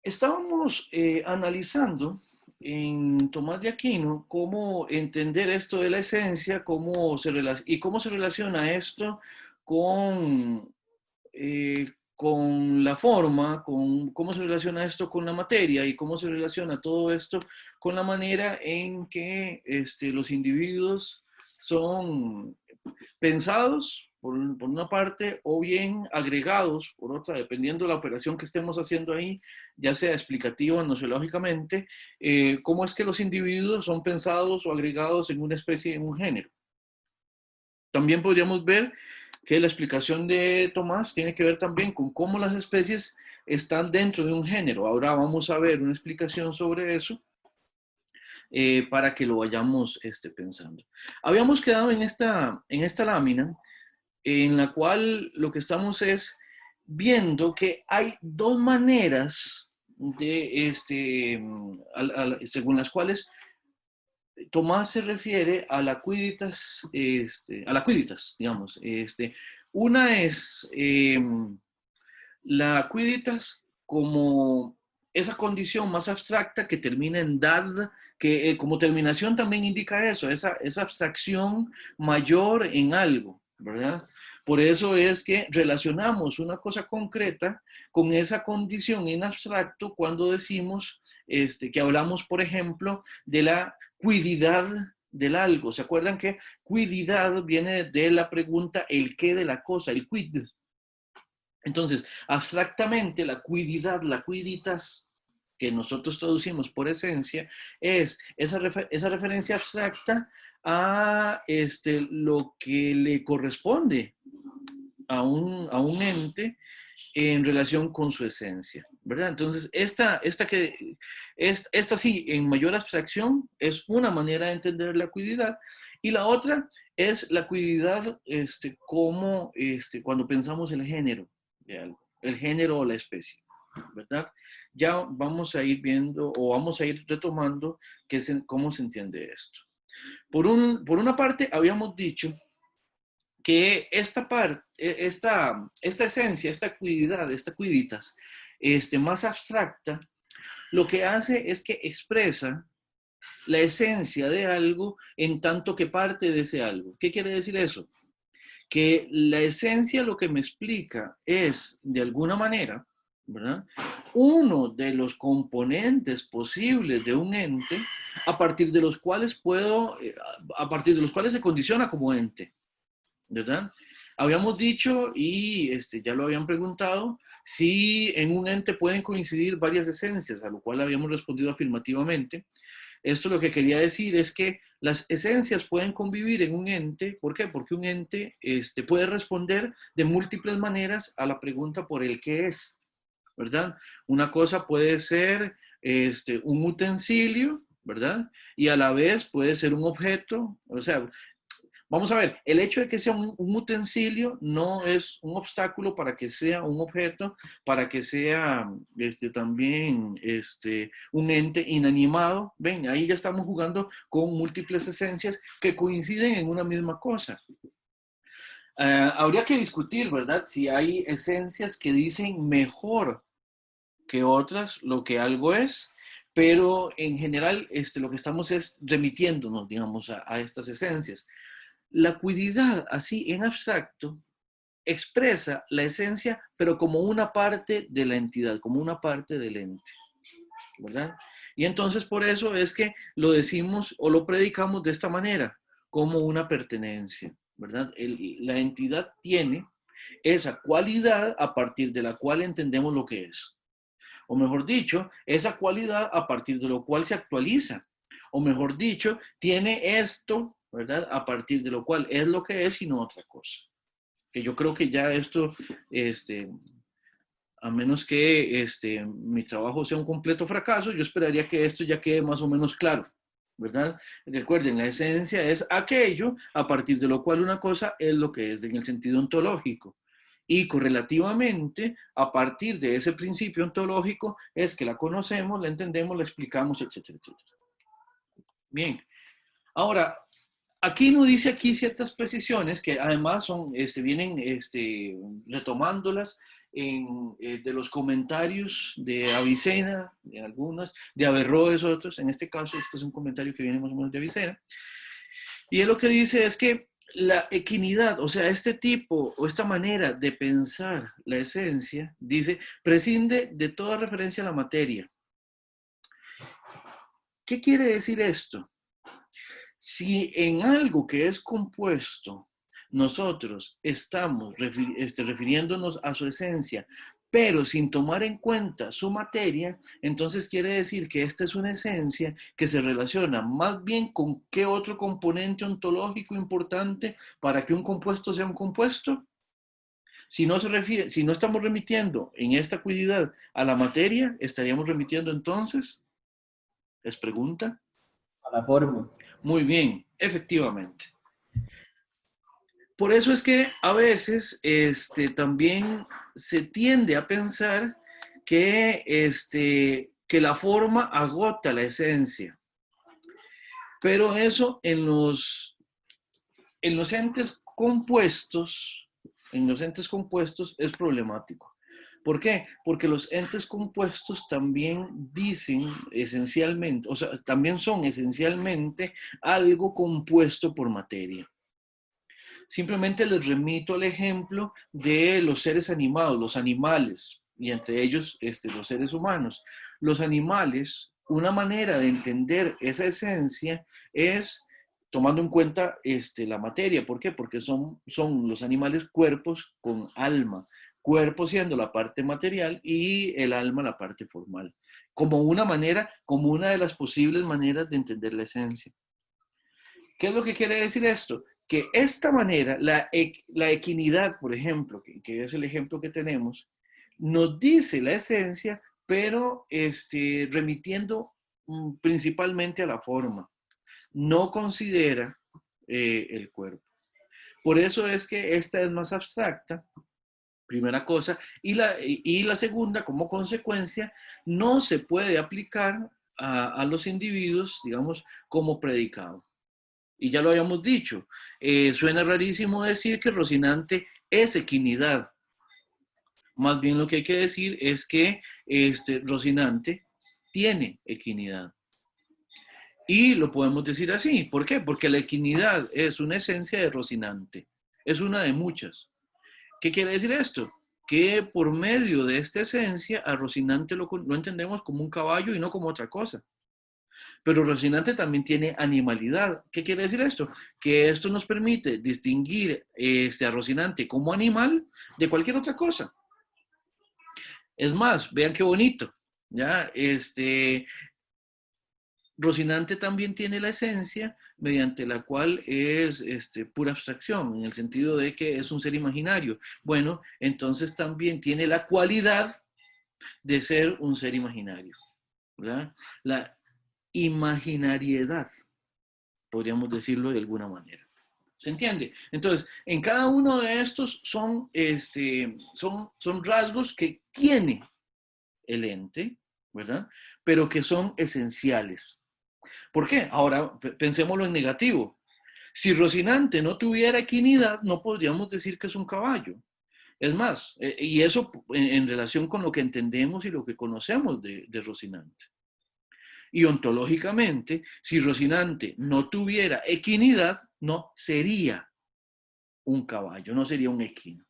Estábamos analizando en Tomás de Aquino cómo entender esto de la esencia, y cómo se relaciona esto con, con la forma, con cómo se relaciona esto con la materia y cómo se relaciona todo esto con la manera en que los individuos son pensados por una parte o bien agregados por otra, dependiendo de la operación que estemos haciendo ahí, ya sea explicativa o nociológicamente, cómo es que los individuos son pensados o agregados en una especie, en un género. También podríamos ver que la explicación de Tomás tiene que ver también con cómo las especies están dentro de un género. Ahora vamos a ver una explicación sobre eso para que lo vayamos pensando. Habíamos quedado en esta lámina en la cual lo que estamos es viendo que hay dos maneras de, según las cuales Tomás se refiere a la quiditas, digamos. Una es la quiditas como esa condición más abstracta que termina en dad, que como terminación también indica eso, esa abstracción mayor en algo, ¿verdad? Por eso es que relacionamos una cosa concreta con esa condición en abstracto cuando decimos que hablamos, por ejemplo, de la cuididad del algo. ¿Se acuerdan que cuididad viene de la pregunta el qué de la cosa, el quid? Entonces, abstractamente, la cuididad, la quiditas, que nosotros traducimos por esencia, es esa referencia abstracta a lo que le corresponde a un ente en relación con su esencia, ¿verdad? Entonces, esta sí, en mayor abstracción, es una manera de entender la cuididad, y la otra es la cuididad como cuando pensamos el género de algo, el género o la especie, ¿verdad? Ya vamos a ir viendo o vamos a ir retomando cómo se entiende esto. Por una parte, habíamos dicho que esta esencia, esta cuididad, esta cuiditas, más abstracta, lo que hace es que expresa la esencia de algo en tanto que parte de ese algo. ¿Qué quiere decir eso? Que la esencia lo que me explica es, de alguna manera, ¿verdad?, uno de los componentes posibles de un ente a partir de los cuales a partir de los cuales se condiciona como ente, ¿verdad? Habíamos dicho, y ya lo habían preguntado, si en un ente pueden coincidir varias esencias, a lo cual habíamos respondido afirmativamente. Esto lo que quería decir es que las esencias pueden convivir en un ente. ¿Por qué? Porque un ente puede responder de múltiples maneras a la pregunta por el qué es, ¿verdad? Una cosa puede ser un utensilio, ¿verdad? Y a la vez puede ser un objeto. O sea, vamos a ver, el hecho de que sea un utensilio no es un obstáculo para que sea un objeto, para que sea también un ente inanimado. Ven, ahí ya estamos jugando con múltiples esencias que coinciden en una misma cosa. Habría que discutir, ¿verdad? Si hay esencias que dicen mejor que otras lo que algo es, pero en general lo que estamos es remitiéndonos, digamos, a estas esencias. La cuididad, así en abstracto, expresa la esencia, pero como una parte de la entidad, como una parte del ente, ¿verdad? Y entonces por eso es que lo decimos o lo predicamos de esta manera, como una pertenencia, ¿verdad? La entidad tiene esa cualidad a partir de la cual entendemos lo que es. O mejor dicho, esa cualidad a partir de lo cual se actualiza. O mejor dicho, tiene esto, ¿verdad? A partir de lo cual es lo que es y no otra cosa. Que yo creo que ya esto, a menos que mi trabajo sea un completo fracaso, yo esperaría que esto ya quede más o menos claro, ¿verdad? Recuerden, la esencia es aquello a partir de lo cual una cosa es lo que es en el sentido ontológico. Y correlativamente, a partir de ese principio ontológico, es que la conocemos, la entendemos, la explicamos, etcétera, etcétera. Bien, ahora, aquí nos dice aquí ciertas precisiones que además son, vienen retomándolas de los comentarios de Avicena, de algunas, de Averroes otros, en este caso, este es un comentario que viene más o menos de Avicena, y él lo que dice es que la equinidad, o sea, este tipo o esta manera de pensar la esencia, dice, prescinde de toda referencia a la materia. ¿Qué quiere decir esto? Si en algo que es compuesto, nosotros estamos refiriéndonos a su esencia, pero sin tomar en cuenta su materia, entonces quiere decir que esta es una esencia que se relaciona más bien con qué otro componente ontológico importante para que un compuesto sea un compuesto. Si no, si no estamos remitiendo en esta acuidad a la materia, estaríamos remitiendo entonces, ¿les pregunta? A la forma. Muy bien, efectivamente. Por eso es que a veces también se tiende a pensar que la forma agota la esencia. Pero eso en los entes compuestos, es problemático. ¿Por qué? Porque los entes compuestos también dicen esencialmente, o sea, también son esencialmente algo compuesto por materia. Simplemente les remito al ejemplo de los seres animados, los animales, y entre ellos los seres humanos. Los animales, una manera de entender esa esencia es tomando en cuenta la materia. ¿Por qué? Porque son los animales cuerpos con alma. Cuerpo siendo la parte material y el alma la parte formal. Como una de las posibles maneras de entender la esencia. ¿Qué es lo que quiere decir esto? Que esta manera, la equinidad, por ejemplo, que es el ejemplo que tenemos, nos dice la esencia, pero remitiendo principalmente a la forma. No considera el cuerpo. Por eso es que esta es más abstracta, primera cosa, y la segunda, como consecuencia, no se puede aplicar a los individuos, digamos, como predicado. Y ya lo habíamos dicho, suena rarísimo decir que Rocinante es equinidad. Más bien lo que hay que decir es que Rocinante tiene equinidad. Y lo podemos decir así. ¿Por qué? Porque la equinidad es una esencia de Rocinante. Es una de muchas. ¿Qué quiere decir esto? Que por medio de esta esencia a Rocinante lo entendemos como un caballo y no como otra cosa. Pero Rocinante también tiene animalidad. ¿Qué quiere decir esto? Que esto nos permite distinguir a Rocinante como animal de cualquier otra cosa. Es más, vean qué bonito, ¿ya? Rocinante también tiene la esencia mediante la cual es pura abstracción, en el sentido de que es un ser imaginario. Bueno, entonces también tiene la cualidad de ser un ser imaginario, ¿verdad? La imaginariedad, podríamos decirlo de alguna manera. ¿Se entiende? Entonces, en cada uno de estos son rasgos que tiene el ente, ¿verdad? Pero que son esenciales. ¿Por qué? Ahora, pensémoslo en negativo. Si Rocinante no tuviera equinidad, no podríamos decir que es un caballo. Es más, y eso en relación con lo que entendemos y lo que conocemos de Rocinante. Y ontológicamente, si Rocinante no tuviera equinidad, no sería un caballo, no sería un equino.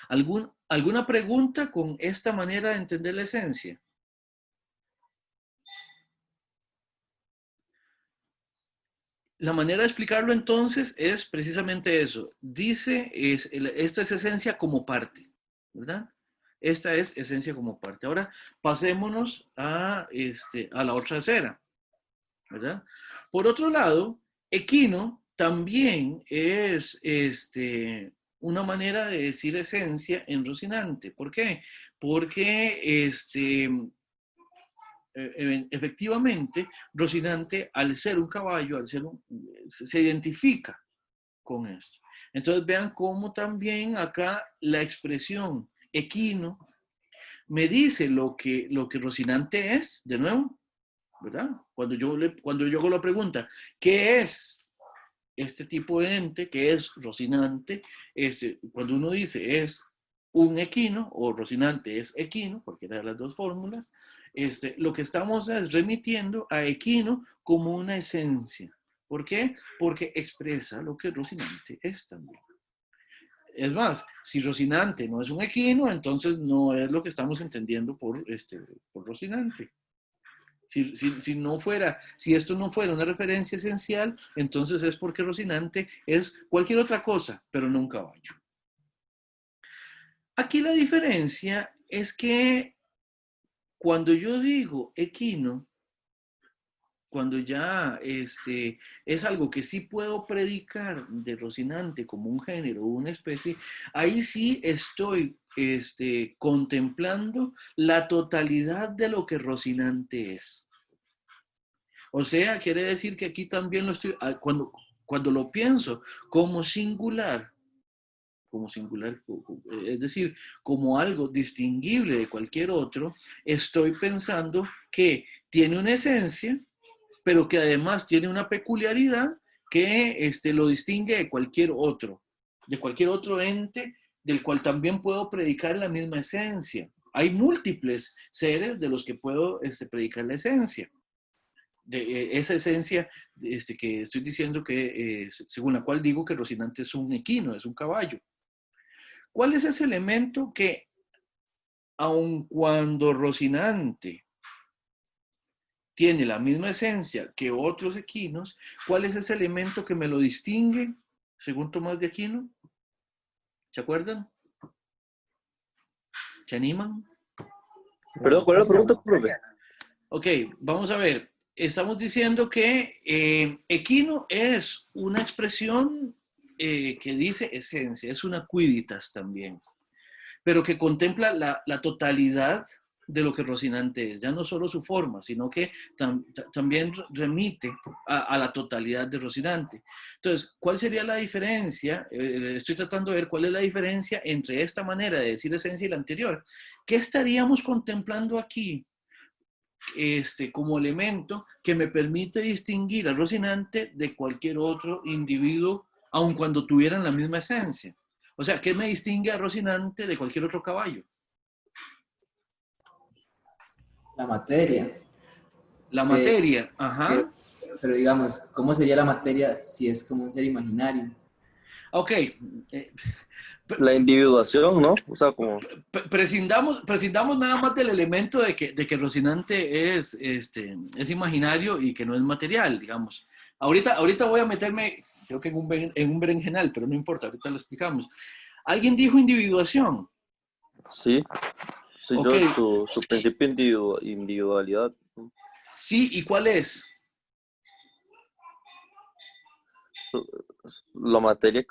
¿Alguna pregunta con esta manera de entender la esencia? La manera de explicarlo entonces es precisamente eso. Dice, esta es esencia como parte, ¿verdad? Esta es esencia como parte. Ahora pasémonos a la otra acera, ¿verdad? Por otro lado, equino también es una manera de decir esencia en Rocinante. ¿Por qué? Porque efectivamente, Rocinante, al ser un caballo, se identifica con esto. Entonces vean cómo también acá la expresión equino me dice lo que Rocinante es, de nuevo, ¿verdad? Cuando yo hago la pregunta, ¿qué es este tipo de ente? ¿Qué es Rocinante? Cuando uno dice es un equino, o Rocinante es equino, cualquiera de las dos fórmulas, lo que estamos es remitiendo a equino como una esencia. ¿Por qué? Porque expresa lo que Rocinante es también. Es más, si Rocinante no es un equino, entonces no es lo que estamos entendiendo por Rocinante. Si esto no fuera una referencia esencial, entonces es porque Rocinante es cualquier otra cosa, pero no un caballo. Aquí la diferencia es que cuando yo digo equino, cuando ya es algo que sí puedo predicar de Rocinante como un género o una especie, ahí sí estoy contemplando la totalidad de lo que Rocinante es. O sea, quiere decir que aquí también lo estoy, cuando lo pienso como singular, es decir, como algo distinguible de cualquier otro, estoy pensando que tiene una esencia, pero que además tiene una peculiaridad que lo distingue de cualquier otro ente del cual también puedo predicar la misma esencia. Hay múltiples seres de los que puedo predicar la esencia. De esa esencia que estoy diciendo que, según la cual digo que Rocinante es un equino, es un caballo. ¿Cuál es ese elemento que, aun cuando Rocinante tiene la misma esencia que otros equinos, cuál es ese elemento que me lo distingue, según Tomás de Aquino? ¿Se acuerdan? ¿Se animan? Perdón, ¿cuál es la pregunta, profe? Ok, vamos a ver. Estamos diciendo que equino es una expresión que dice esencia, es una quiditas también, pero que contempla la totalidad de lo que Rocinante es, ya no solo su forma, sino que también remite a la totalidad de Rocinante. Entonces, ¿cuál sería la diferencia? Estoy tratando de ver cuál es la diferencia entre esta manera de decir esencia y la anterior. ¿Qué estaríamos contemplando aquí como elemento que me permite distinguir a Rocinante de cualquier otro individuo, aun cuando tuvieran la misma esencia? O sea, ¿qué me distingue a Rocinante de cualquier otro caballo? La materia. La materia, ajá. Pero digamos, ¿cómo sería la materia si es como un ser imaginario? Ok. La individuación, ¿no? O sea, como... Prescindamos nada más del elemento de que Rocinante es imaginario y que no es material, digamos. Ahorita voy a meterme, creo que en un berenjenal, pero no importa, ahorita lo explicamos. ¿Alguien dijo individuación? Sí, soy Ok. yo, su principio individualidad. Sí, ¿y cuál es? La materia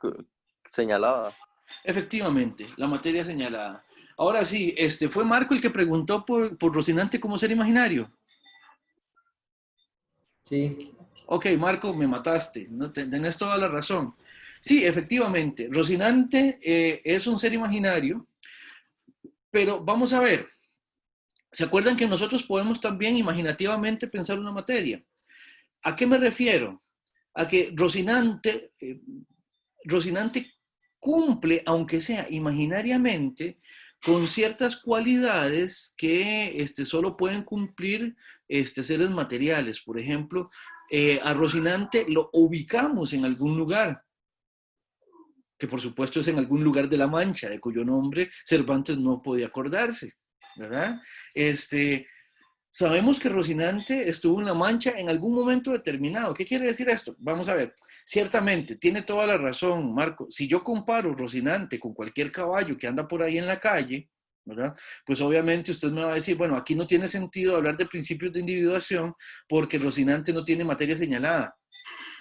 señalada. Efectivamente, la materia señalada. Ahora sí, fue Marco el que preguntó por Rocinante como ser imaginario. Sí. Ok, Marco, me mataste, ¿no? Tenés toda la razón. Sí, efectivamente, Rocinante es un ser imaginario, pero vamos a ver, ¿se acuerdan que nosotros podemos también imaginativamente pensar una materia? ¿A qué me refiero? A que Rocinante cumple, aunque sea imaginariamente, con ciertas cualidades que solo pueden cumplir seres materiales. Por ejemplo, a Rocinante lo ubicamos en algún lugar, que por supuesto es en algún lugar de la Mancha, de cuyo nombre Cervantes no podía acordarse, ¿verdad? Sabemos que Rocinante estuvo en La Mancha en algún momento determinado. ¿Qué quiere decir esto? Vamos a ver. Ciertamente, tiene toda la razón, Marco. Si yo comparo Rocinante con cualquier caballo que anda por ahí en la calle, ¿verdad? Pues obviamente usted me va a decir, bueno, aquí no tiene sentido hablar de principios de individuación porque Rocinante no tiene materia señalada.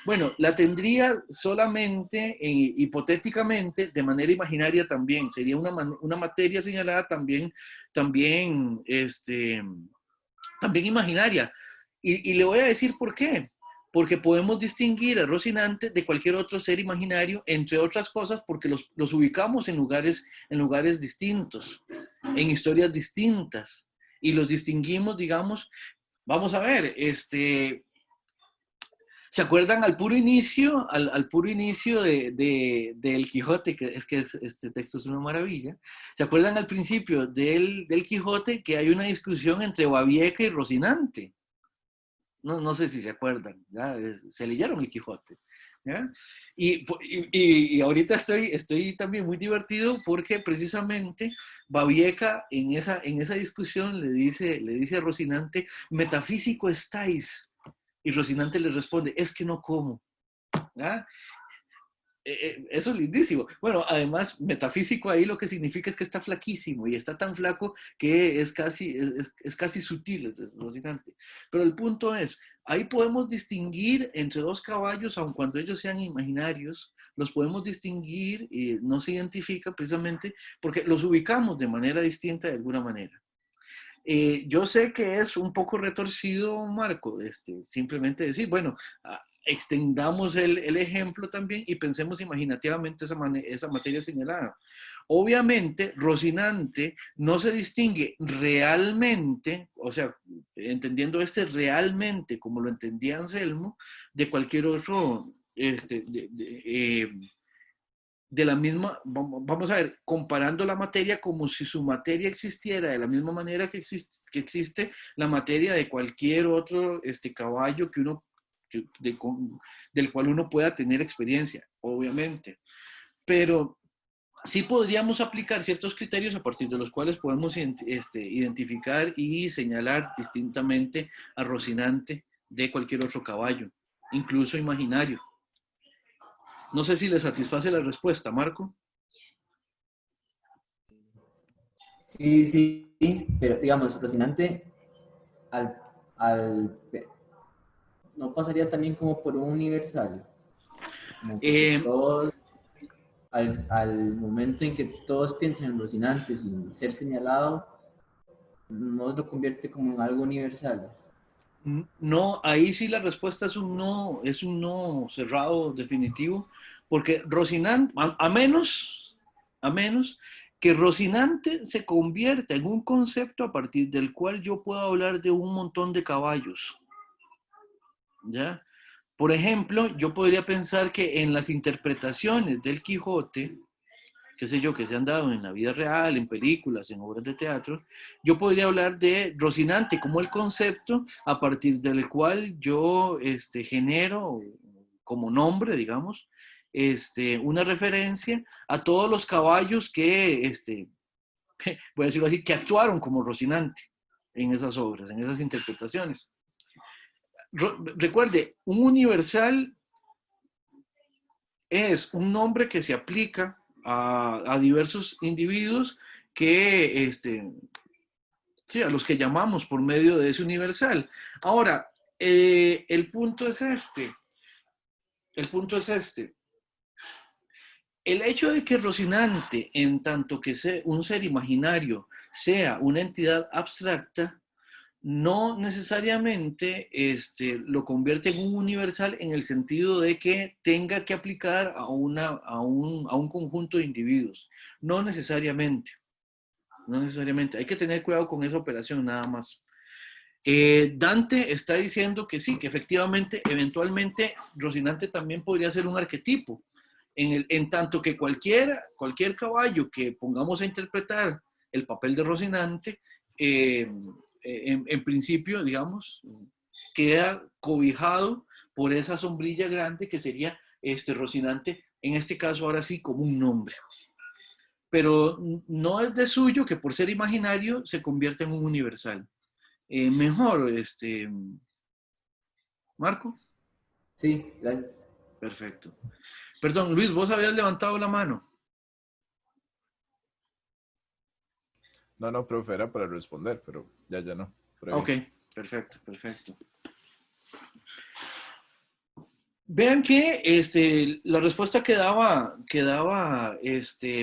Bueno, la tendría solamente, hipotéticamente, de manera imaginaria también. Sería una materia señalada también, también imaginaria. Y le voy a decir por qué. Porque podemos distinguir a Rocinante de cualquier otro ser imaginario, entre otras cosas, porque los ubicamos en lugares distintos, en historias distintas. Y los distinguimos, digamos, vamos a ver, ¿Se acuerdan al puro inicio, al puro inicio de El Quijote, que este texto es una maravilla? ¿Se acuerdan al principio del Quijote que hay una discusión entre Babieca y Rocinante? No sé si se acuerdan, ¿ya? Se leyeron El Quijote, ¿ya? Y ahorita estoy también muy divertido porque precisamente Babieca en esa discusión le dice a Rocinante, metafísico estáis. Y Rocinante le responde, es que no como. ¿Ah? Eso es lindísimo. Bueno, además, metafísico ahí lo que significa es que está flaquísimo y está tan flaco que es casi sutil, Rocinante. Pero el punto es, ahí podemos distinguir entre dos caballos, aun cuando ellos sean imaginarios, los podemos distinguir y no se identifica precisamente porque los ubicamos de manera distinta de alguna manera. Yo sé que es un poco retorcido, Marco, simplemente decir, bueno, extendamos el ejemplo también y pensemos imaginativamente esa materia señalada. Obviamente, Rocinante no se distingue realmente, o sea, entendiendo realmente, como lo entendía Anselmo, de cualquier otro, de la misma, vamos a ver, comparando la materia como si su materia existiera de la misma manera que existe la materia de cualquier otro caballo del cual uno pueda tener experiencia, obviamente. Pero sí podríamos aplicar ciertos criterios a partir de los cuales podemos identificar y señalar distintamente a Rocinante de cualquier otro caballo, incluso imaginario. No sé si le satisface la respuesta, Marco. Sí, sí, pero digamos, Rocinante al, al, no pasaría también como por un universal, como porque todos, al momento en que todos piensan en Rocinante sin ser señalado, no lo convierte como en algo universal. No, ahí sí la respuesta es un no cerrado definitivo, porque Rocinante, a menos que Rocinante se convierta en un concepto a partir del cual yo puedo hablar de un montón de caballos, ¿ya? Por ejemplo, yo podría pensar que en las interpretaciones del Quijote, qué sé yo, que se han dado en la vida real, en películas, en obras de teatro, yo podría hablar de Rocinante como el concepto a partir del cual yo genero como nombre, digamos, una referencia a todos los caballos voy a decirlo así, que actuaron como Rocinante en esas obras, en esas interpretaciones. Recuerde, un universal es un nombre que se aplica a diversos individuos que, sí, a los que llamamos por medio de ese universal. Ahora, el punto es este. El punto es este. El hecho de que Rocinante, en tanto que sea un ser imaginario, sea una entidad abstracta, no necesariamente lo convierte en un universal en el sentido de que tenga que aplicar a un conjunto de individuos. No necesariamente. No necesariamente. Hay que tener cuidado con esa operación nada más. Dante está diciendo que sí, que efectivamente, eventualmente, Rocinante también podría ser un arquetipo. En tanto que cualquier caballo que pongamos a interpretar el papel de Rocinante, en principio, digamos, queda cobijado por esa sombrilla grande que sería Rocinante, en este caso ahora sí como un nombre. Pero no es de suyo que por ser imaginario se convierta en un universal. Mejor, Marco. Sí, gracias. Perfecto. Perdón, Luis, vos habías levantado la mano. No, profe, era para responder, pero ya no. Ok, perfecto. Vean que la respuesta que daba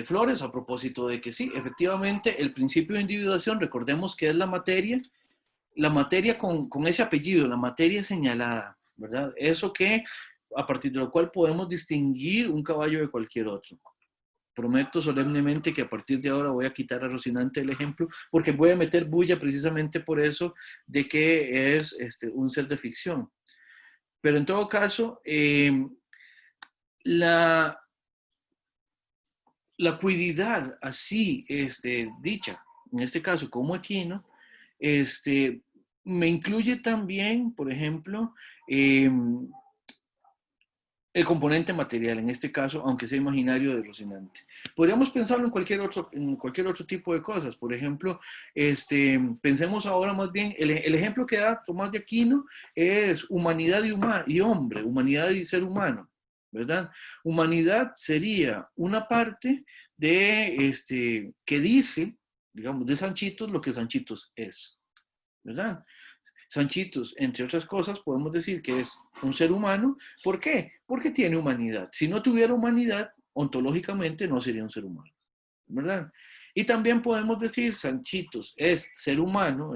Flores a propósito de que sí, efectivamente, el principio de individuación, recordemos que es la materia con ese apellido, la materia señalada, ¿verdad? Eso que, a partir de lo cual podemos distinguir un caballo de cualquier otro. Prometo solemnemente que a partir de ahora voy a quitar a Rocinante el ejemplo, porque voy a meter bulla precisamente por eso de que es un ser de ficción. Pero en todo caso, la cuididad así dicha, en este caso como equino, me incluye también, por ejemplo, el componente material, en este caso, aunque sea imaginario de Rocinante. Podríamos pensarlo en cualquier otro tipo de cosas. Por ejemplo, pensemos ahora más bien, el ejemplo que da Tomás de Aquino es humanidad y hombre, humanidad y ser humano, ¿verdad? Humanidad sería una parte de, que dice, digamos, de Sanchitos lo que Sanchitos es, ¿verdad? Sanchitos, entre otras cosas, podemos decir que es un ser humano. ¿Por qué? Porque tiene humanidad. Si no tuviera humanidad, ontológicamente no sería un ser humano, ¿verdad? Y también podemos decir, Sanchitos es ser humano,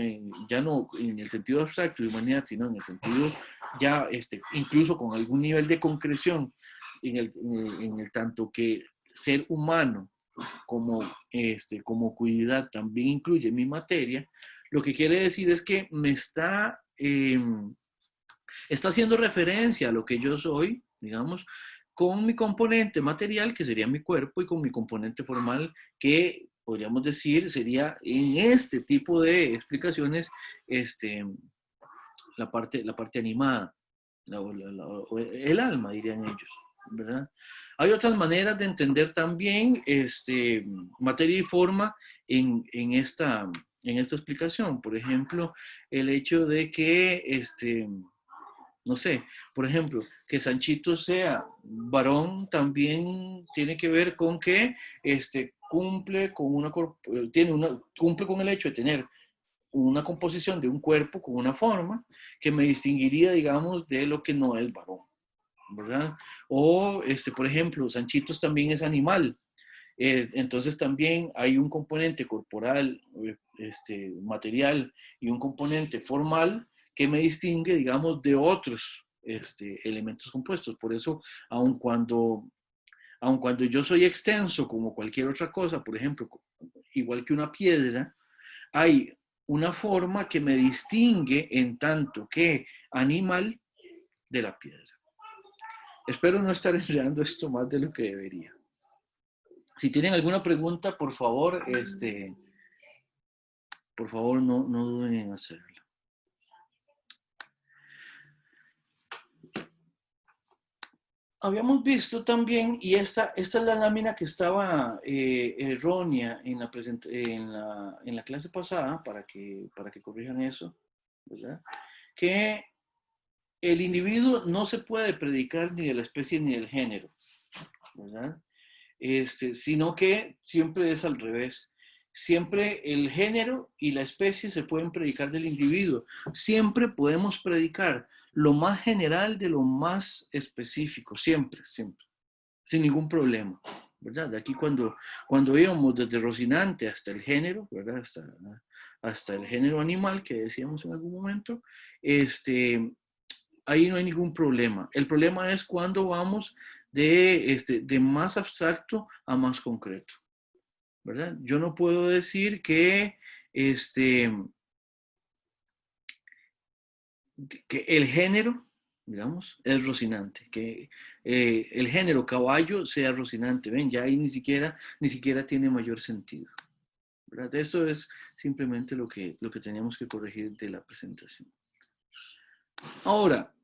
ya no en el sentido abstracto de humanidad, sino en el sentido ya incluso con algún nivel de concreción, en el tanto que ser humano como cuidad también incluye mi materia. Lo que quiere decir es que me está haciendo referencia a lo que yo soy, digamos, con mi componente material, que sería mi cuerpo, y con mi componente formal, que podríamos decir sería en este tipo de explicaciones la parte animada, el alma, dirían ellos, ¿verdad? Hay otras maneras de entender también materia y forma en esta explicación. Por ejemplo, el hecho de que, no sé, por ejemplo, que Sanchito sea varón también tiene que ver con que cumple con el hecho de tener una composición de un cuerpo con una forma que me distinguiría, digamos, de lo que no es varón, ¿verdad? O, por ejemplo, Sanchitos también es animal. Entonces también hay un componente corporal, material, y un componente formal que me distingue, digamos, de otros elementos compuestos. Por eso, aun cuando yo soy extenso como cualquier otra cosa, por ejemplo, igual que una piedra, hay una forma que me distingue en tanto que animal de la piedra. Espero no estar enredando esto más de lo que debería. Si tienen alguna pregunta, por favor, no duden en hacerla. Habíamos visto también, y esta es la lámina que estaba errónea en la clase pasada, para que corrijan eso, ¿verdad? Que el individuo no se puede predicar ni de la especie ni del género, ¿verdad? Sino que siempre es al revés. Siempre el género y la especie se pueden predicar del individuo. Siempre podemos predicar lo más general de lo más específico, siempre, sin ningún problema, ¿verdad? De aquí cuando íbamos desde Rocinante hasta el género, ¿verdad? Hasta el género animal que decíamos en algún momento, ahí no hay ningún problema. El problema es cuando vamos de más abstracto a más concreto, ¿verdad? Yo no puedo decir que el género, digamos, es Rocinante, que el género caballo sea Rocinante. Ven, ya ahí ni siquiera tiene mayor sentido, ¿verdad? Eso es simplemente lo que teníamos que corregir de la presentación. Ahora,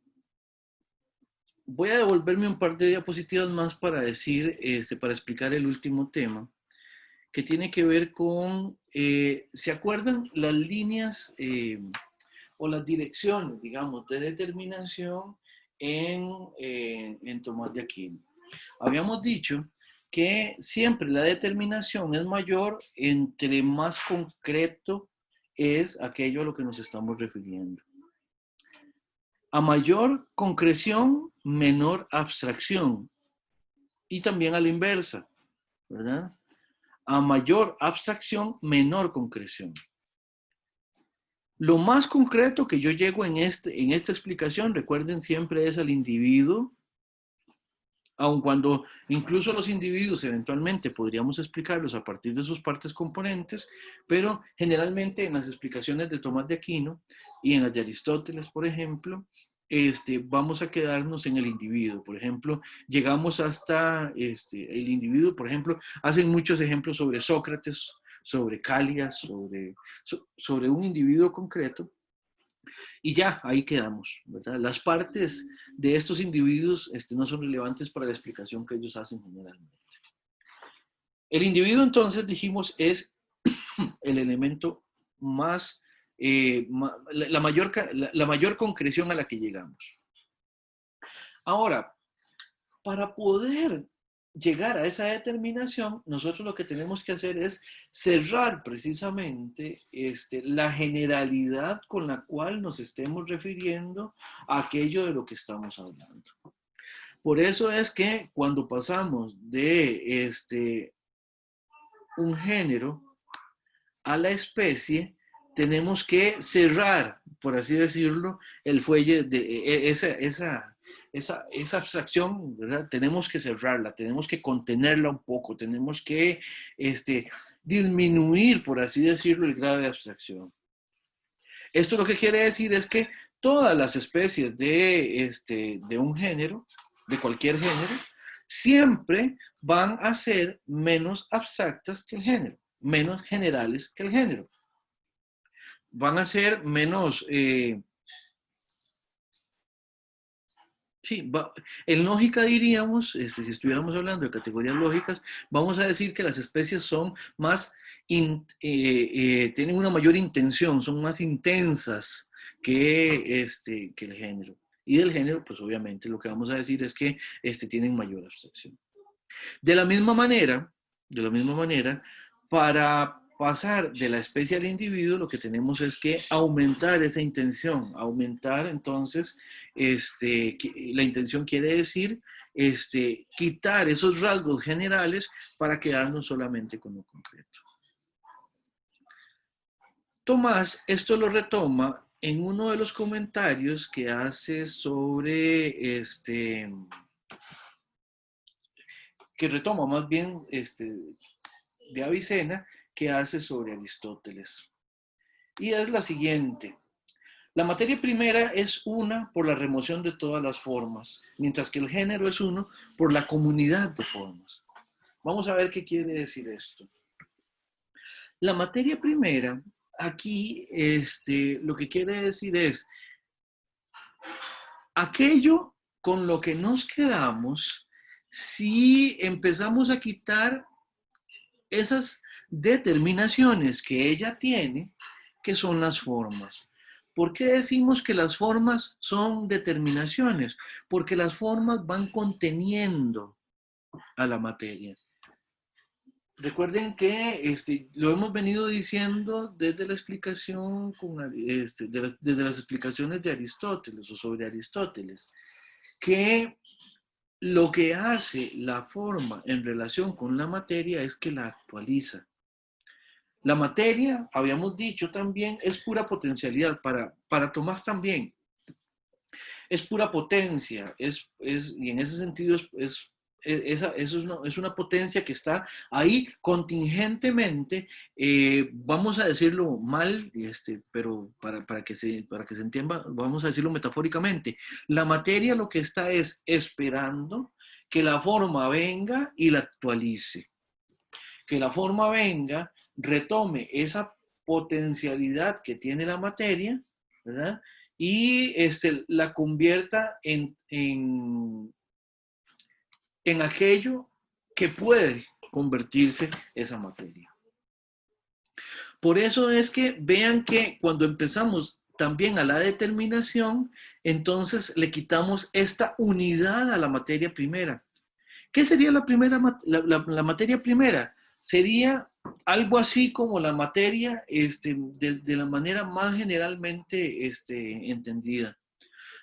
voy a devolverme un par de diapositivas más para decir, para explicar el último tema, que tiene que ver con, ¿se acuerdan las líneas o las direcciones, digamos, de determinación en Tomás de Aquino? Habíamos dicho que siempre la determinación es mayor entre más concreto es aquello a lo que nos estamos refiriendo. A mayor concreción, menor abstracción. Y también a la inversa, ¿verdad? A mayor abstracción, menor concreción. Lo más concreto que yo llego en esta explicación, recuerden siempre, es al individuo, aun cuando incluso los individuos eventualmente podríamos explicarlos a partir de sus partes componentes, pero generalmente en las explicaciones de Tomás de Aquino y en las de Aristóteles, por ejemplo, vamos a quedarnos en el individuo. Por ejemplo, llegamos hasta el individuo. Por ejemplo, hacen muchos ejemplos sobre Sócrates, sobre Calias, sobre un individuo concreto. Y ya, ahí quedamos, ¿verdad? Las partes de estos individuos no son relevantes para la explicación que ellos hacen generalmente. El individuo, entonces, dijimos, es el elemento más, la mayor concreción a la que llegamos. Ahora, para poder llegar a esa determinación, nosotros lo que tenemos que hacer es cerrar precisamente la generalidad con la cual nos estemos refiriendo a aquello de lo que estamos hablando. Por eso es que cuando pasamos de un género a la especie, tenemos que cerrar, por así decirlo, el fuelle de esa abstracción, ¿verdad? Tenemos que cerrarla, tenemos que contenerla un poco, tenemos que disminuir, por así decirlo, el grado de abstracción. Esto lo que quiere decir es que todas las especies de un género, de cualquier género, siempre van a ser menos abstractas que el género, menos generales que el género. Van a ser menos... en lógica diríamos, si estuviéramos hablando de categorías lógicas, vamos a decir que las especies son más, tienen una mayor intención, son más intensas que el género. Y del género, pues obviamente lo que vamos a decir es que tienen mayor abstracción. De la misma manera, para pasar de la especie al individuo, lo que tenemos es que aumentar esa intención, aumentar entonces, la intención quiere decir quitar esos rasgos generales para quedarnos solamente con lo concreto. Tomás esto lo retoma en uno de los comentarios que hace sobre que retoma más bien de Avicena, que hace sobre Aristóteles. Y es la siguiente. La materia primera es una por la remoción de todas las formas, mientras que el género es uno por la comunidad de formas. Vamos a ver qué quiere decir esto. La materia primera, aquí, lo que quiere decir es aquello con lo que nos quedamos si empezamos a quitar esas determinaciones que ella tiene, que son las formas. ¿Por qué decimos que las formas son determinaciones? Porque las formas van conteniendo a la materia. Recuerden que lo hemos venido diciendo desde la explicación, desde las explicaciones de Aristóteles o sobre Aristóteles, que lo que hace la forma en relación con la materia es que la actualiza. La materia, habíamos dicho también, es pura potencialidad, para Tomás también. Es pura potencia, y en ese sentido es una potencia que está ahí contingentemente, vamos a decirlo mal, pero para que se entienda, vamos a decirlo metafóricamente. La materia lo que está es esperando que la forma venga y la actualice. Que la forma venga, retome esa potencialidad que tiene la materia, ¿verdad? Y la convierta en aquello que puede convertirse esa materia. Por eso es que vean que cuando empezamos también a la determinación, entonces le quitamos esta unidad a la materia primera. ¿Qué sería la materia primera? Sería algo así como la materia de la manera más generalmente entendida.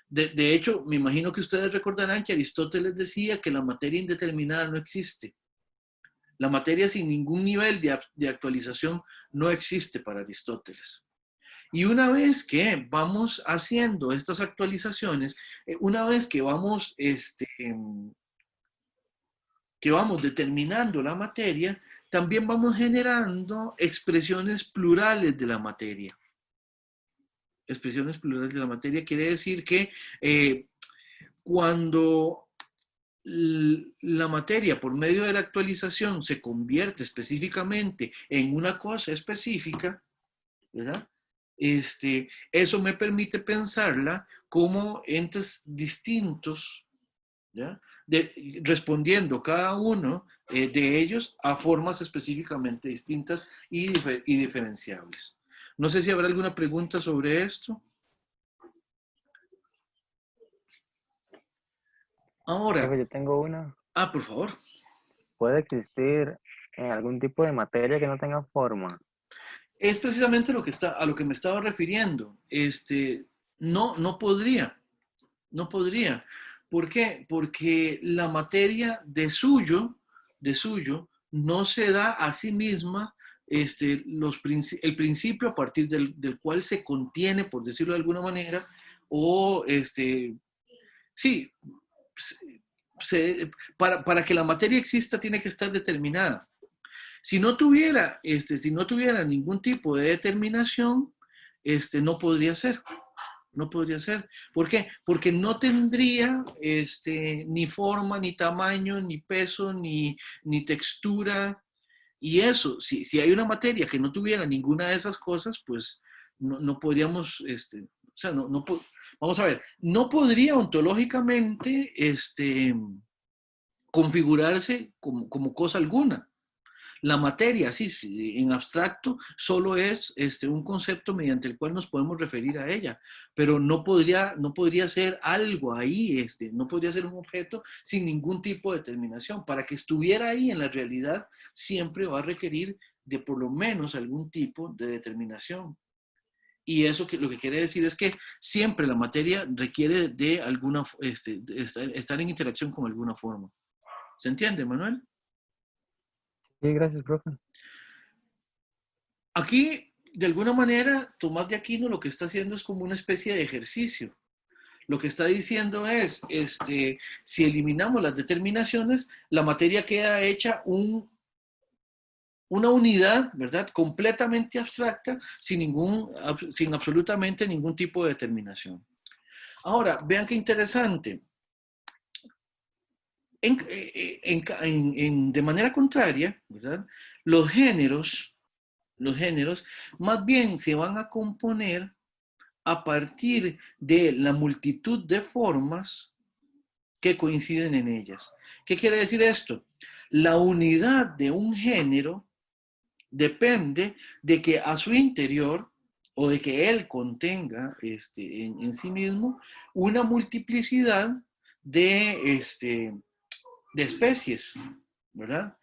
De hecho, me imagino que ustedes recordarán que Aristóteles decía que la materia indeterminada no existe. La materia sin ningún nivel de actualización no existe para Aristóteles. Y una vez que vamos haciendo estas actualizaciones, una vez que vamos determinando la materia, también vamos generando expresiones plurales de la materia. expresiones plurales de la materia quiere decir que cuando la materia, por medio de la actualización, se convierte específicamente en una cosa específica, ¿verdad? Eso me permite pensarla como entes distintos, ¿ya? Respondiendo cada uno de ellos a formas específicamente distintas y diferenciables. No sé si habrá alguna pregunta sobre esto. Ahora. Profe, yo tengo una. Por favor. ¿Puede existir algún tipo de materia que no tenga forma? Es precisamente a lo que me estaba refiriendo. No podría. No podría. ¿Por qué? Porque la materia de suyo no se da a sí misma el principio a partir del cual se contiene, por decirlo de alguna manera, o sí, para que la materia exista tiene que estar determinada. Si no tuviera ningún tipo de determinación, no podría ser. No podría ser. ¿Por qué? Porque no tendría ni forma, ni tamaño, ni peso, ni textura. Y eso, si hay una materia que no tuviera ninguna de esas cosas, pues no podríamos, o sea, vamos a ver, no podría ontológicamente configurarse como cosa alguna. La materia, sí, en abstracto, solo es un concepto mediante el cual nos podemos referir a ella, pero no podría ser algo ahí, no podría ser un objeto sin ningún tipo de determinación. Para que estuviera ahí en la realidad, siempre va a requerir de por lo menos algún tipo de determinación. Y eso lo que quiere decir es que siempre la materia requiere de alguna, estar en interacción con alguna forma. ¿Se entiende, Manuel? Sí, gracias, profe. Aquí, de alguna manera, Tomás de Aquino lo que está haciendo es como una especie de ejercicio. Lo que está diciendo es, si eliminamos las determinaciones, la materia queda hecha una unidad, ¿verdad? Completamente abstracta, sin absolutamente ningún tipo de determinación. Ahora, vean qué interesante. De manera contraria, ¿verdad? Los géneros más bien se van a componer a partir de la multitud de formas que coinciden en ellas. ¿Qué quiere decir esto? La unidad de un género depende de que a su interior o de que él contenga en sí mismo una multiplicidad de especies, ¿verdad?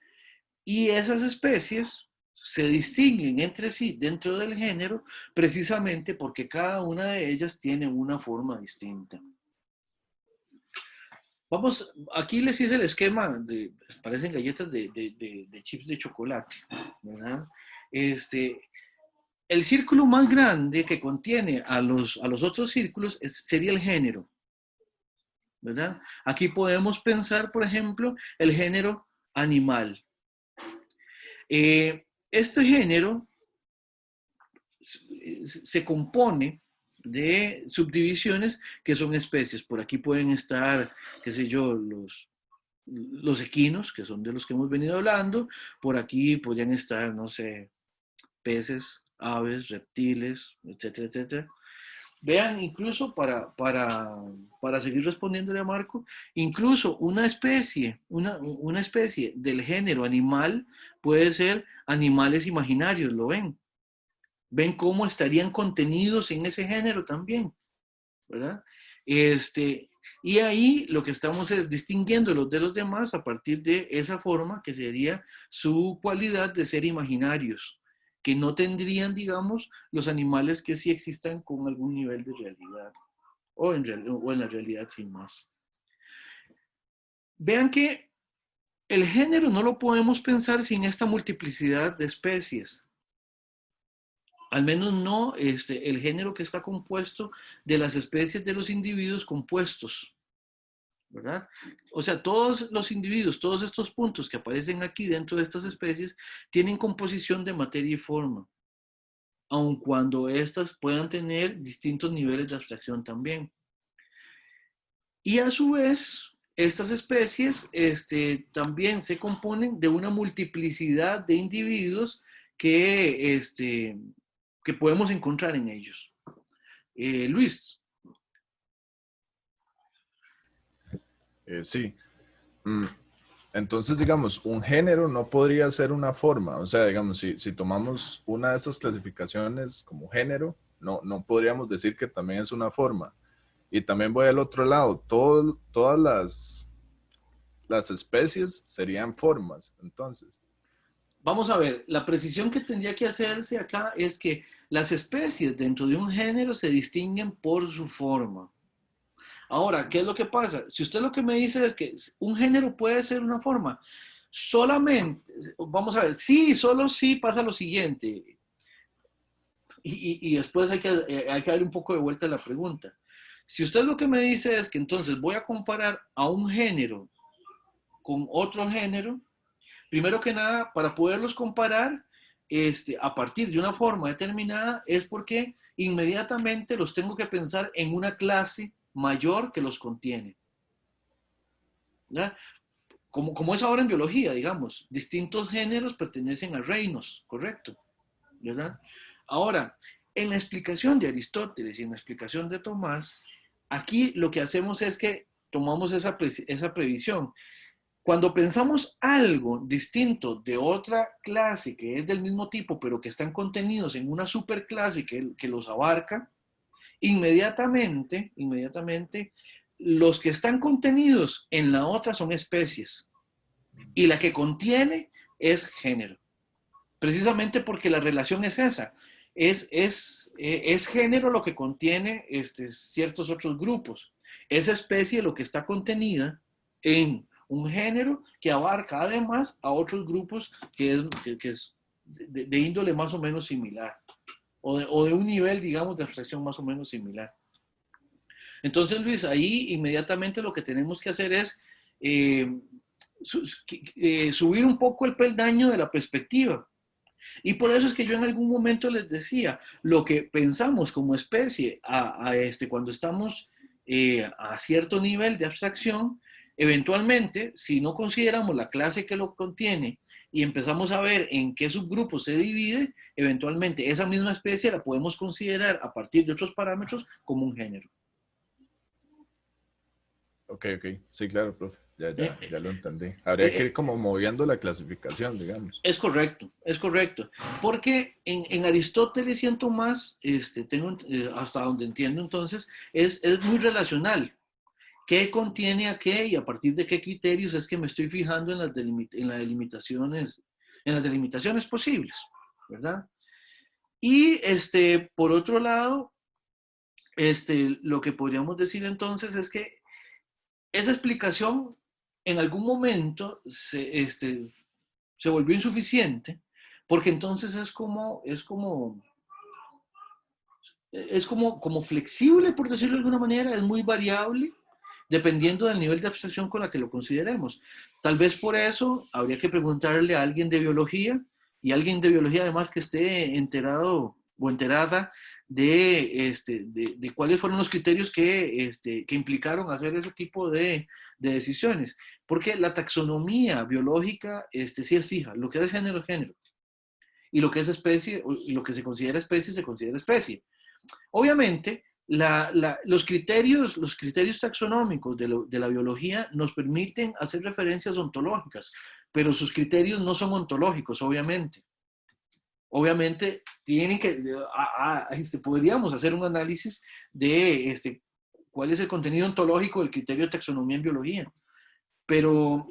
Y esas especies se distinguen entre sí dentro del género precisamente porque cada una de ellas tiene una forma distinta. Vamos, aquí les hice el esquema, parecen galletas de chips de chocolate, ¿verdad? El círculo más grande que contiene a los otros círculos sería el género, ¿verdad? Aquí podemos pensar, por ejemplo, el género animal. Este género se compone de subdivisiones que son especies. Por aquí pueden estar, qué sé yo, los equinos, que son de los que hemos venido hablando. Por aquí podrían estar, no sé, peces, aves, reptiles, etcétera, etcétera. Vean, incluso para seguir respondiéndole a Marco, incluso una especie del género animal puede ser animales imaginarios, ¿lo ven? ¿Ven cómo estarían contenidos en ese género también? ¿Verdad? Y ahí lo que estamos es distinguiéndolos de los demás a partir de esa forma que sería su cualidad de ser imaginarios, que no tendrían, digamos, los animales que sí existan con algún nivel de realidad o en la realidad sin más. Vean que el género no lo podemos pensar sin esta multiplicidad de especies. Al menos no el género que está compuesto de las especies de los individuos compuestos, ¿verdad? O sea, todos los individuos, todos estos puntos que aparecen aquí dentro de estas especies, tienen composición de materia y forma. aun cuando éstas puedan tener distintos niveles de abstracción también. Y a su vez, estas especies también se componen de una multiplicidad de individuos que podemos encontrar en ellos. Luis. Sí. Entonces, digamos, un género no podría ser una forma. O sea, digamos, si tomamos una de esas clasificaciones como género, no podríamos decir que también es una forma. Y también voy al otro lado. Todas las especies serían formas, entonces. Vamos a ver, la precisión que tendría que hacerse acá es que las especies dentro de un género se distinguen por su forma. Ahora, ¿qué es lo que pasa? Si usted lo que me dice es que un género puede ser una forma, solamente, vamos a ver, sí, solo sí pasa lo siguiente. Y después hay que darle un poco de vuelta a la pregunta. Si usted lo que me dice es que entonces voy a comparar a un género con otro género, primero que nada, para poderlos comparar a partir de una forma determinada, es porque inmediatamente los tengo que pensar en una clase mayor que los contiene. ¿Ya? Como es ahora en biología, digamos, distintos géneros pertenecen a reinos, ¿correcto? ¿Verdad? Ahora, en la explicación de Aristóteles y en la explicación de Tomás, aquí lo que hacemos es que tomamos esa previsión. Cuando pensamos algo distinto de otra clase que es del mismo tipo, pero que están contenidos en una superclase que los abarca, inmediatamente, los que están contenidos en la otra son especies y la que contiene es género. Precisamente porque la relación es esa. Es género lo que contiene ciertos otros grupos. Es especie lo que está contenida en un género que abarca además a otros grupos que es de índole más o menos similar o de un nivel, digamos, de abstracción más o menos similar. Entonces, Luis, ahí inmediatamente lo que tenemos que hacer es subir un poco el peldaño de la perspectiva. Y por eso es que yo en algún momento les decía, lo que pensamos como especie cuando estamos a cierto nivel de abstracción, eventualmente, si no consideramos la clase que lo contiene y empezamos a ver en qué subgrupos se divide, eventualmente esa misma especie la podemos considerar a partir de otros parámetros como un género. Ok. Sí, claro, profe. Ya lo entendí. Habría que ir como moviendo la clasificación, digamos. Es correcto. Porque en Aristóteles y en Tomás, hasta donde entiendo entonces, es muy relacional. ¿Qué contiene a qué y a partir de qué criterios es que me estoy fijando en las delimitaciones posibles, ¿verdad? Y por otro lado, lo que podríamos decir entonces es que esa explicación en algún momento se volvió insuficiente, porque entonces es como flexible, por decirlo de alguna manera, es muy variable, dependiendo del nivel de abstracción con la que lo consideremos. Tal vez por eso habría que preguntarle a alguien de biología, y alguien de biología además que esté enterado o enterada de cuáles fueron los criterios que implicaron hacer ese tipo de decisiones. Porque la taxonomía biológica sí es fija, lo que es género es género, y lo que es especie, y lo que se considera especie. Obviamente, los criterios taxonómicos de la biología nos permiten hacer referencias ontológicas, pero sus criterios no son ontológicos, obviamente. Obviamente, podríamos hacer un análisis de cuál es el contenido ontológico del criterio de taxonomía en biología. Pero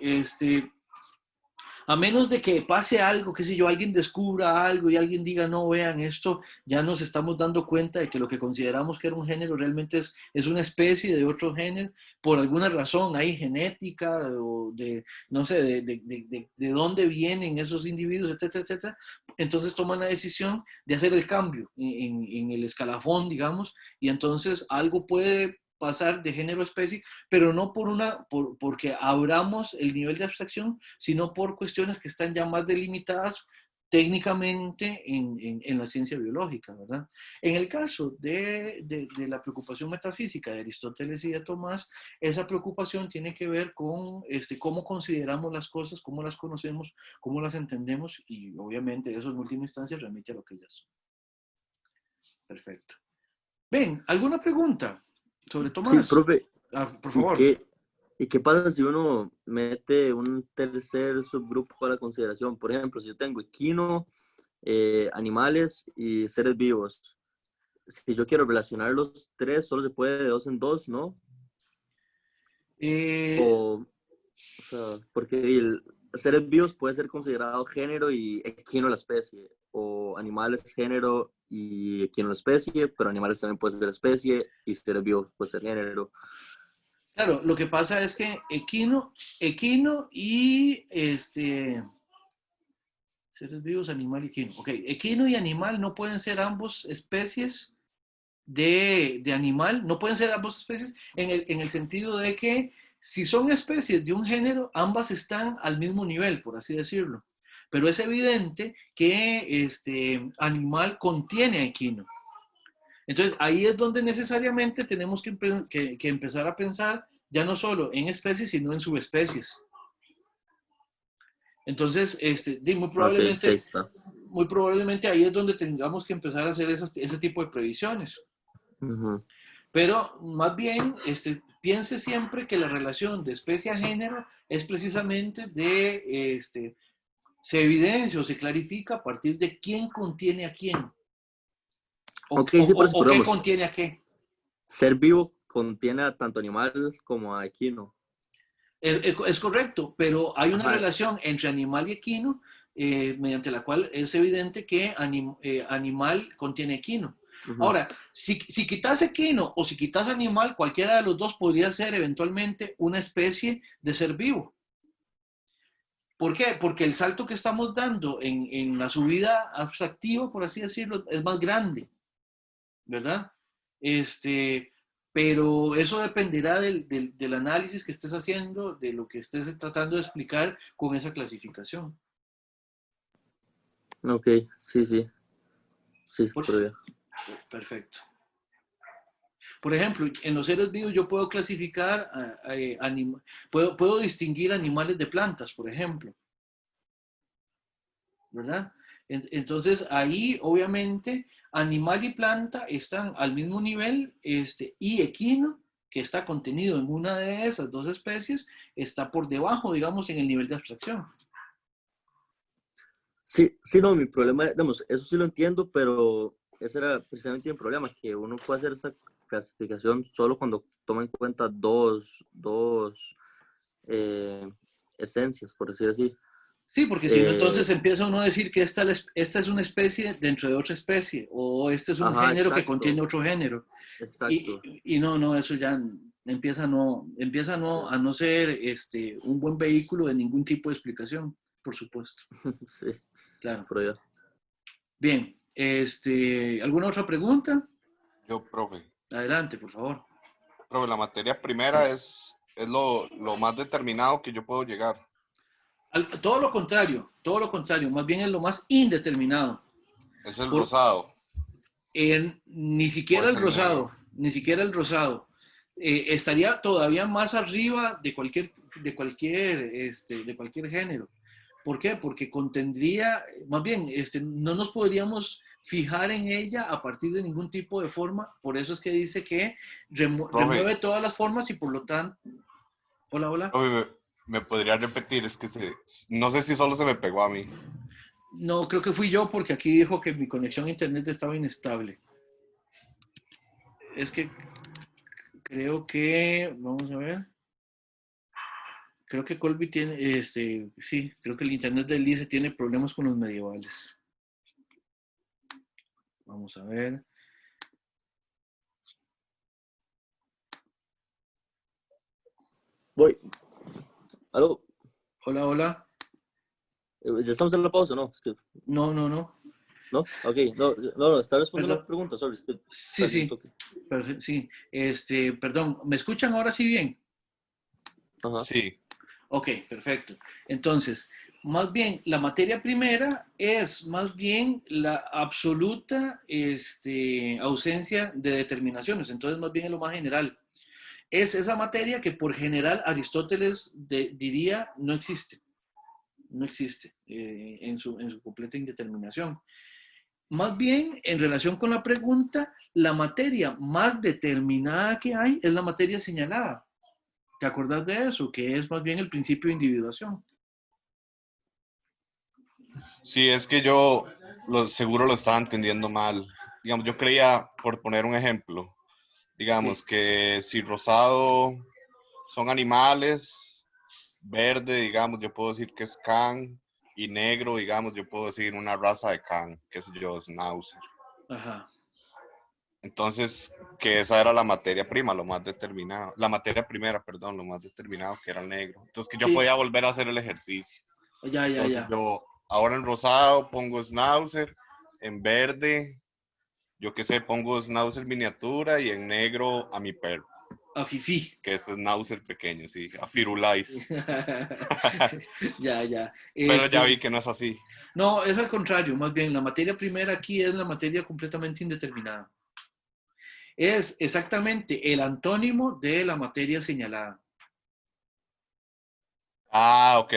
a menos de que pase algo, qué sé yo, alguien descubra algo y alguien diga, no, vean, esto ya nos estamos dando cuenta de que lo que consideramos que era un género realmente es una especie de otro género, por alguna razón hay genética o no sé, de dónde vienen esos individuos, etcétera, etcétera. Entonces toman la decisión de hacer el cambio en el escalafón, digamos, y entonces algo puede pasar de género a especie, pero no porque abramos el nivel de abstracción, sino por cuestiones que están ya más delimitadas técnicamente en la ciencia biológica, ¿verdad? En el caso de la preocupación metafísica de Aristóteles y de Tomás, esa preocupación tiene que ver con cómo consideramos las cosas, cómo las conocemos, cómo las entendemos, y obviamente eso en última instancia remite a lo que ellas son. Perfecto. Ven, ¿alguna pregunta sobre Tomás? Sí, profe. Por favor. ¿Y qué pasa si uno mete un tercer subgrupo para la consideración? Por ejemplo, si yo tengo equino, animales y seres vivos. Si yo quiero relacionar los tres, solo se puede de dos en dos, ¿no? O sea, porque seres vivos puede ser considerado género y equino la especie. O animales género y equino la especie, pero animales también puede ser especie y seres vivos puede ser género. Claro, lo que pasa es que equino y seres vivos, animal y equino. Ok, equino y animal no pueden ser ambos especies de animal, no pueden ser ambas especies en el sentido de que si son especies de un género, ambas están al mismo nivel, por así decirlo. Pero es evidente que animal contiene a equino. Entonces, ahí es donde necesariamente tenemos que empezar a pensar ya no solo en especies, sino en subespecies. Entonces, muy probablemente ahí es donde tengamos que empezar a hacer ese tipo de previsiones. Uh-huh. Pero más bien, piense siempre que la relación de especie a género es precisamente se evidencia o se clarifica a partir de quién contiene a quién. O qué contiene a qué. Ser vivo contiene a tanto animal como a equino. Es correcto, pero hay una relación entre animal y equino mediante la cual es evidente que animal contiene equino. Uh-huh. Ahora, si quitas equino o si quitas animal, cualquiera de los dos podría ser eventualmente una especie de ser vivo. ¿Por qué? Porque el salto que estamos dando en la subida abstractiva, por así decirlo, es más grande, ¿verdad? Pero eso dependerá del análisis que estés haciendo, de lo que estés tratando de explicar con esa clasificación. Ok, sí. Sí, perfecto. Por ejemplo, en los seres vivos yo puedo clasificar, puedo distinguir animales de plantas, por ejemplo. ¿Verdad? Entonces, ahí, obviamente, animal y planta están al mismo nivel, y equino, que está contenido en una de esas dos especies, está por debajo, digamos, en el nivel de abstracción. Sí, no, mi problema, digamos, eso sí lo entiendo, pero ese era precisamente mi problema, que uno puede hacer esta clasificación solo cuando toma en cuenta dos esencias, por decir así. Sí, porque si no, entonces empieza uno a decir que esta es una especie dentro de otra especie, o este es un género que contiene otro género. Exacto. Y no, eso ya empieza a no ser un buen vehículo de ningún tipo de explicación, por supuesto. Sí. Claro. Pero ya. Bien, ¿alguna otra pregunta? Yo, profe. Adelante, por favor. Profe, la materia primera es lo más determinado que yo puedo llegar. Todo lo contrario, más bien es lo más indeterminado. Es el rosado. Ni siquiera el rosado. Estaría todavía más arriba de cualquier género. ¿Por qué? Porque contendría, más bien, no nos podríamos fijar en ella a partir de ningún tipo de forma. Por eso es que dice que remueve todas las formas y por lo tanto... Hola. Profe, ¿me podría repetir? Es que no sé si solo se me pegó a mí. No, creo que fui yo porque aquí dijo que mi conexión a internet estaba inestable. Es que creo que, vamos a ver. Creo que Colby tiene, sí, creo que el internet del ICE tiene problemas con los medievales. Vamos a ver. Voy. ¿Aló? Hola. ¿Ya estamos en la pausa, no? Es que... No. ¿No? Ok, no, está respondiendo la pregunta, sorry. Sí. Perfecto, sí. Perdón, ¿me escuchan ahora sí bien? Ajá. Sí. Ok, perfecto. Entonces, más bien, la materia primera es más bien la absoluta ausencia de determinaciones. Entonces, más bien es lo más general. Es esa materia que por general Aristóteles diría no existe. No existe en su completa indeterminación. Más bien, en relación con la pregunta, la materia más determinada que hay es la materia señalada. ¿Te acordás de eso? Que es más bien el principio de individuación. Sí, es que yo seguro lo estaba entendiendo mal. Digamos, yo creía, por poner un ejemplo, digamos Sí. que si rosado son animales, verde, digamos, yo puedo decir que es can, y negro, digamos, yo puedo decir una raza de can, que es yo, Schnauzer. Ajá. Entonces, que esa era la materia prima, lo más determinado. La materia primera, perdón, lo más determinado, que era el negro. Entonces, que yo Sí, podía volver a hacer el ejercicio. ya. Entonces, yo ahora en rosado pongo Schnauzer, en verde, yo qué sé, pongo Schnauzer miniatura y en negro a mi perro, A Fifi. que es Schnauzer pequeño, sí, a Firulais. Ya. Pero ya vi que no es así. No, es al contrario. Más bien, la materia primera aquí es la materia completamente indeterminada. Es exactamente el antónimo de la materia señalada. Ah, ok.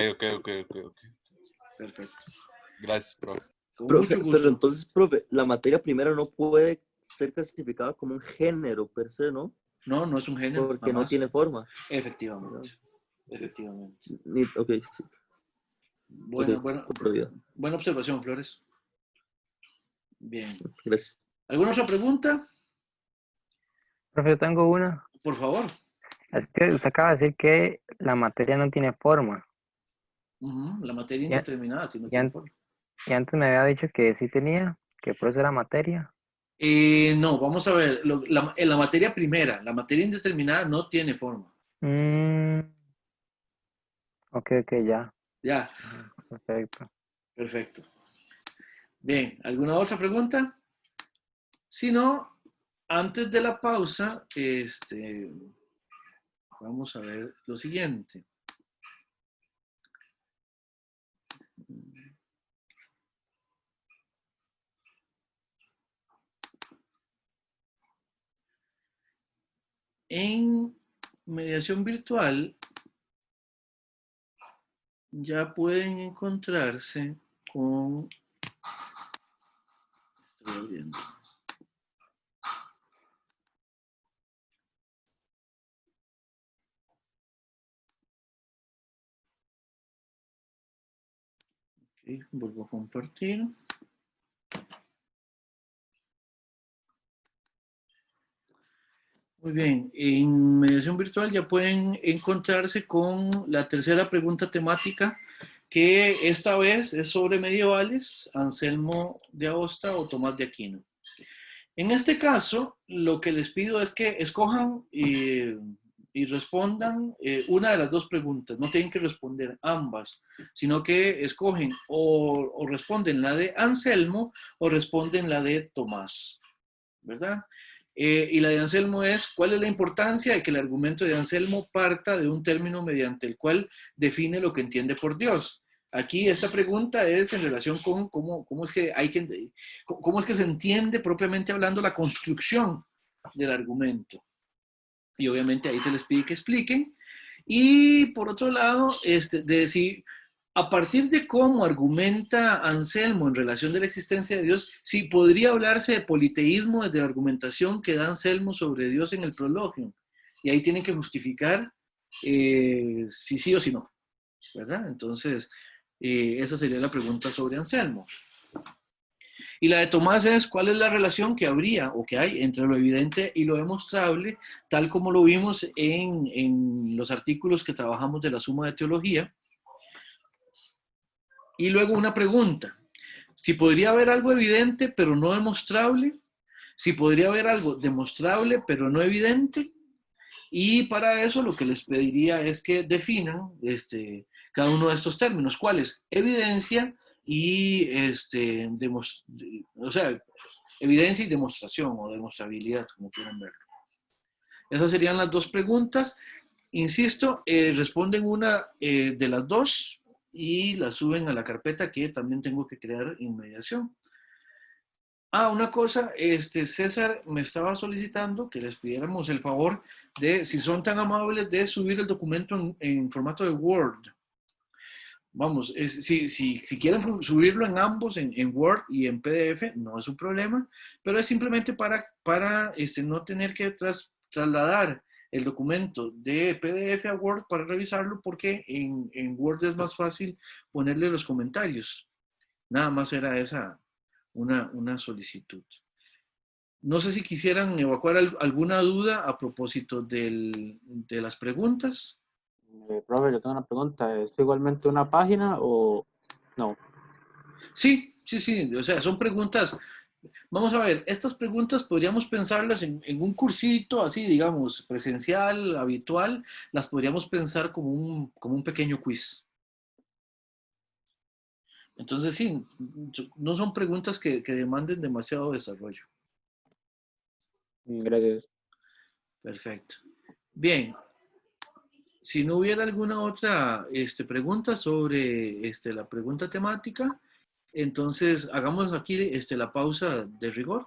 Perfecto. Gracias, profe. Con Profe, mucho pero gusto. entonces, profe, la materia primera no puede ser clasificada como un género per se, ¿no? No, no es un género, Porque no jamás. tiene forma. Efectivamente. Efectivamente. Ok, sí. Ok, comprobado. Buena observación, Flores. Bien. Gracias. ¿Alguna otra pregunta? Profe, yo tengo una. Por favor. Es que usted acaba de decir que la materia no tiene forma. La materia Ya, indeterminada, si no y, tiene an- forma. y antes me había dicho que sí tenía, que por eso era materia. No, vamos a ver. En la materia primera, la materia indeterminada no tiene forma. Mm, ok, ya. Ya, Perfecto. perfecto. Bien, ¿alguna otra pregunta? Si no, antes de la pausa, vamos a ver lo siguiente. En mediación virtual ya pueden encontrarse con... Estoy abriendo. Ok, vuelvo a compartir. Muy bien, en mediación virtual ya pueden encontrarse con la tercera pregunta temática, que esta vez es sobre medievales, Anselmo de Aosta o Tomás de Aquino. En este caso, lo que les pido es que escojan y respondan una de las dos preguntas. No tienen que responder ambas, sino que escogen o responden la de Anselmo o responden la de Tomás, ¿verdad? Y la de Anselmo es, ¿cuál es la importancia de que el argumento de Anselmo parta de un término mediante el cual define lo que entiende por Dios? Aquí esta pregunta es en relación con cómo es que cómo es que se entiende propiamente hablando la construcción del argumento. Y obviamente ahí se les pide que expliquen. Y por otro lado, de decir, a partir de cómo argumenta Anselmo en relación de la existencia de Dios, si podría hablarse de politeísmo desde la argumentación que da Anselmo sobre Dios en el Prologium. Y ahí tienen que justificar si sí o si no, ¿verdad? Entonces, esa sería la pregunta sobre Anselmo. Y la de Tomás es, ¿cuál es la relación que habría o que hay entre lo evidente y lo demostrable, tal como lo vimos en los artículos que trabajamos de la Suma de Teología? Y luego una pregunta, si podría haber algo evidente pero no demostrable, si podría haber algo demostrable pero no evidente, y para eso lo que les pediría es que definan cada uno de estos términos, ¿cuáles? Evidencia y o sea, evidencia y demostración o demostrabilidad, como quieran verlo. Esas serían las dos preguntas. Insisto, responden una de las dos y la suben a la carpeta que también tengo que crear en mediación. Una cosa, César me estaba solicitando que les pidiéramos el favor de, si son tan amables, de subir el documento en formato de Word. Vamos, si quieren subirlo en ambos, en Word y en PDF, no es un problema, pero es simplemente para no tener que trasladar el documento de PDF a Word para revisarlo, porque en Word es más fácil ponerle los comentarios. Nada más era esa una solicitud. No sé si quisieran evacuar alguna duda a propósito de las preguntas. Profe, yo tengo una pregunta. ¿Es igualmente una página o no? Sí. O sea, son preguntas. Vamos a ver, estas preguntas podríamos pensarlas en un cursito así, digamos, presencial, habitual. Las podríamos pensar como un pequeño quiz. Entonces, sí, no son preguntas que demanden demasiado desarrollo. Gracias. Perfecto. Bien. Si no hubiera alguna otra pregunta sobre la pregunta temática, entonces hagamos aquí la pausa de rigor.